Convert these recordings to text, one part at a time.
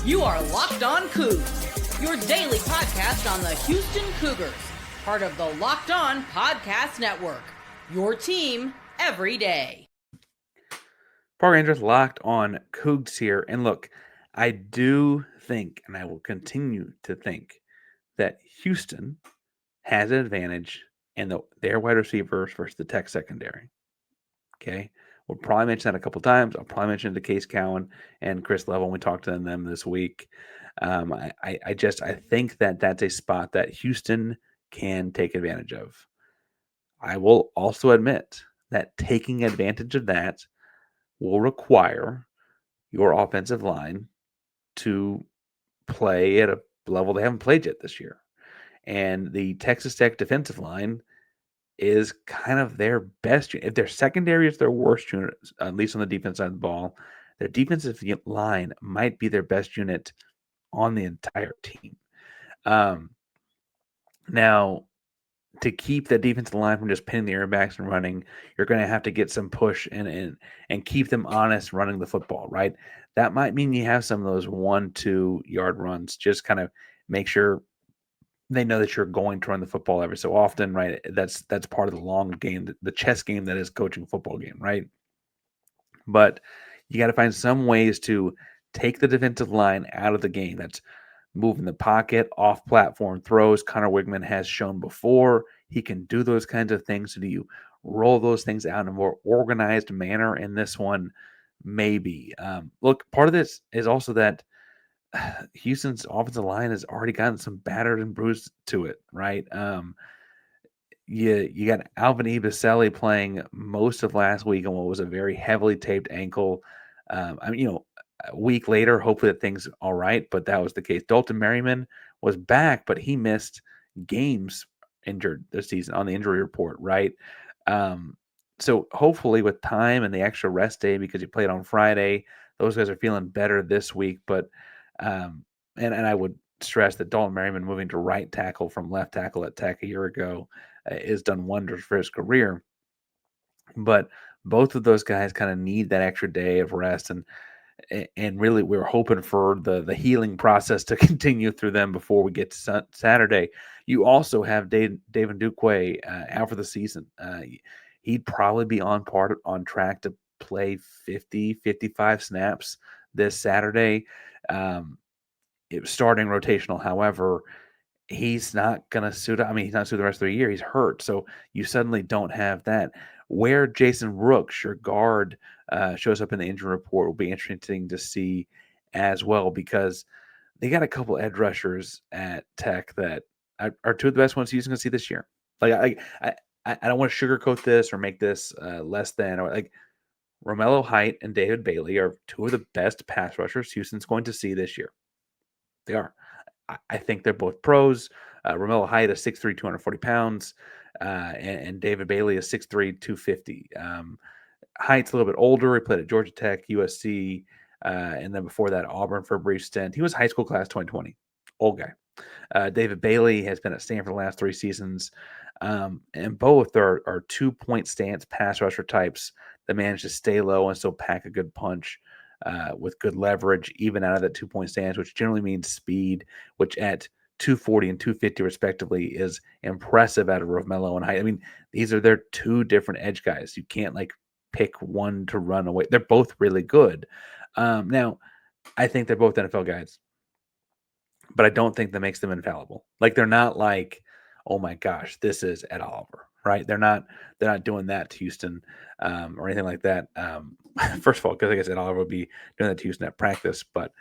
You are Locked On Coogs, your daily podcast on the Houston Cougars, part of the Locked On Podcast Network, your team every day. Power Rangers Locked On Coogs here. And look, I do think, and I will continue to think, that Houston has an advantage in their wide receivers versus the Tech secondary. Okay? We'll probably mention that a couple times. I'll probably mention it to Case Cowan and Chris Level when we talk to them this week. I think that that's a spot that Houston can take advantage of. I will also admit that taking advantage of that will require your offensive line to play at a level they haven't played yet this year. And the Texas Tech defensive line is kind of their best unit. If their secondary is their worst unit, at least on the defense side of the ball, their defensive line might be their best unit on the entire team. Now, to keep that defensive line from just pinning the airbacks and running, you're going to have to get some push and keep them honest running the football, right? That might mean you have some of those 1-2 yard runs. Just kind of make sure they know that you're going to run the football every so often, right? That's part of the long game, the chess game that is coaching football game, right? But you got to find some ways to take the defensive line out of the game. That's moving the pocket, off-platform throws. Conner Weigman has shown before he can do those kinds of things. So do you roll those things out in a more organized manner in this one? Maybe. Look, part of this is also that Houston's offensive line has already gotten some battered and bruised to it, right? You got Alvin Ibisele playing most of last week on what was a very heavily taped ankle. A week later, hopefully that thing's all right, but that was the case. Dalton Merriman was back, but he missed games injured this season on the injury report, right? So hopefully with time and the extra rest day because you played on Friday, those guys are feeling better this week. But and I would stress that Dalton Merriman moving to right tackle from left tackle at Tech a year ago has done wonders for his career. But both of those guys kind of need that extra day of rest, and really we were hoping for the healing process to continue through them before we get to Saturday. You also have David Duque out for the season. He'd probably be on track to play 50, 55 snaps this Saturday. It was starting rotational. However, he's not going to suit up. I mean, he's not suit the rest of the year. He's hurt. So you suddenly don't have that. Where Jason Rooks, your guard, shows up in the injury report will be interesting to see as well, because they got a couple edge rushers at Tech that are two of the best ones Houston's going to see this year. Like I don't want to sugarcoat this or make this less than, or like Romello Height and David Bailey are two of the best pass rushers Houston's going to see this year. They are. I think they're both pros. Romello Height is 6'3", 240 pounds, and David Bailey is 6'3", 250. Height's a little bit older. He played at Georgia Tech, USC, and then before that, Auburn for a brief stint. He was high school class 2020. Old guy. David Bailey has been at Stanford the last 3 seasons, and both are 2-point stance pass rusher types that manage to stay low and still pack a good punch. With good leverage, even out of that 2-point stance, which generally means speed, which at 240 and 250 respectively is impressive out of Romello and Height. I mean, these are their 2 different edge guys. You can't like pick one to run away. They're both really good. Now, I think they're both NFL guys, but I don't think that makes them infallible. Like they're not like, oh my gosh, this is Ed Oliver, right? They're not doing that to Houston or anything like that. First of all, because I guess Ed Oliver would be doing that to Houston at practice, but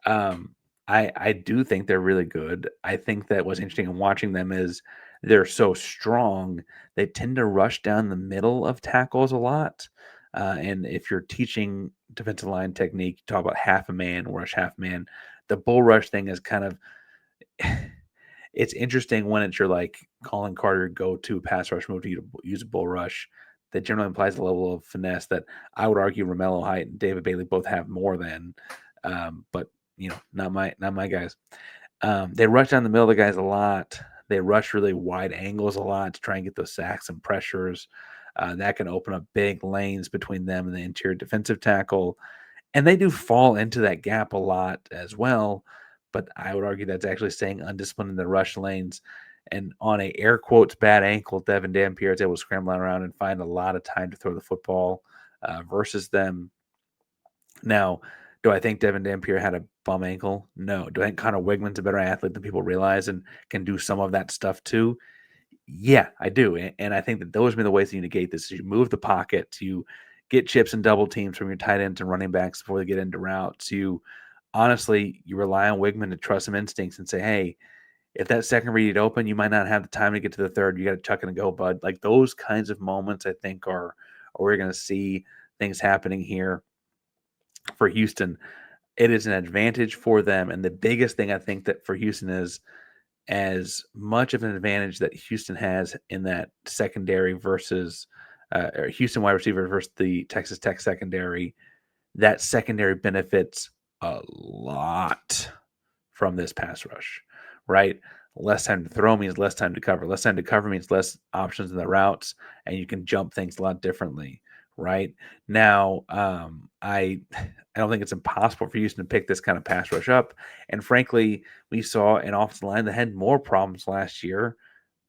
I do think they're really good. I think that what's interesting in watching them is they're so strong. They tend to rush down the middle of tackles a lot. And if you're teaching defensive line technique, you talk about half a man, rush half man. The bull rush thing is kind of it's interesting when it's your like Colin Carter go-to pass rush move to use a bull rush. That generally implies a level of finesse that I would argue Romello Height and David Bailey both have more than. But not my guys. They rush down the middle of the guys a lot. They rush really wide angles a lot to try and get those sacks and pressures. That can open up big lanes between them and the interior defensive tackle. And they do fall into that gap a lot as well. But I would argue that's actually staying undisciplined in the rush lanes. And on a air quotes bad ankle, Devin Dampier is able to scramble around and find a lot of time to throw the football versus them. Now, do I think Devin Dampier had a bum ankle? No. Do I think Conner Weigman's a better athlete than people realize and can do some of that stuff too? Yeah, I do. And I think that those are the ways that you negate this. You move the pocket, you get chips and double teams from your tight ends and running backs before they get into routes. You rely on Weigman to trust some instincts and say, hey, if that second read open, you might not have the time to get to the third. You got to chuck it and go, bud. Like those kinds of moments, I think, are we're going to see things happening here for Houston. It is an advantage for them. And the biggest thing I think that for Houston is as much of an advantage that Houston has in that secondary versus or Houston wide receiver versus the Texas Tech secondary, that secondary benefits a lot from this pass rush, right? Less time to throw means less time to cover. Less time to cover means less options in the routes, and you can jump things a lot differently, right? Now, I don't think it's impossible for Houston to pick this kind of pass rush up. And frankly, we saw an offensive line that had more problems last year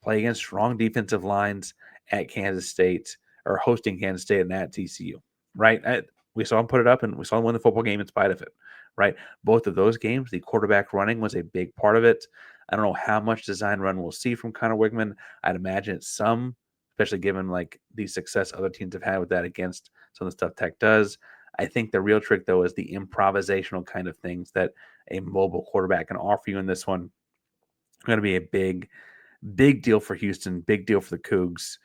play against strong defensive lines at Kansas State or hosting Kansas State and at TCU, right? We saw them put it up and we saw them win the football game in spite of it, right? Both of those games, the quarterback running was a big part of it. I don't know how much design run we'll see from Conner Weigman. I'd imagine it's some, especially given like the success other teams have had with that against some of the stuff Tech does. I think the real trick, though, is the improvisational kind of things that a mobile quarterback can offer you in this one. Going to be a big deal for Houston, big deal for the Cougs,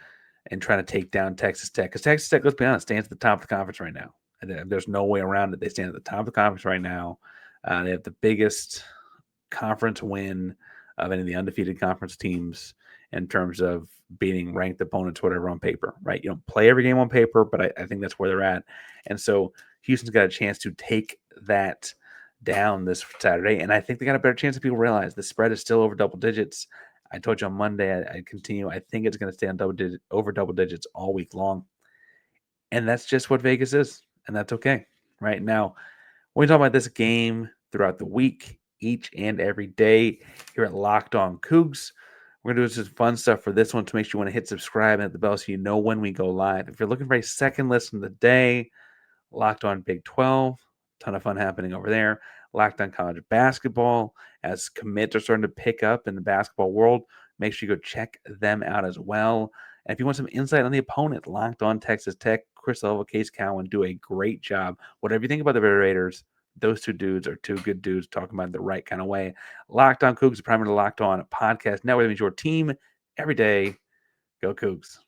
and trying to take down Texas Tech. Because Texas Tech, let's be honest, stands at the top of the conference right now. And there's no way around it. They stand at the top of the conference right now. They have the biggest conference win of any of the undefeated conference teams in terms of beating ranked opponents, whatever, on paper, right? You don't play every game on paper, but I think that's where they're at. And so Houston's got a chance to take that down this Saturday. And I think they got a better chance if people realize the spread is still over double digits. I told you on Monday, I continue. I think it's going to stay on over double digits all week long. And that's just what Vegas is. And that's okay. Right now, when we talk about this game throughout the week, each and every day here at Locked On Cougs, we're going to do some fun stuff for this one to make sure you want to hit subscribe and hit the bell so you know when we go live. If you're looking for a second listen of the day, Locked On Big 12, ton of fun happening over there. Locked On College Basketball, as commits are starting to pick up in the basketball world, make sure you go check them out as well. And if you want some insight on the opponent, Locked On Texas Tech, Chris Elva, Case Cowan do a great job. Whatever you think about the Red Raiders, those two dudes are two good dudes talking about it the right kind of way. Locked On Cougs, the primary Locked On podcast network. That means your team every day. Go Cougs.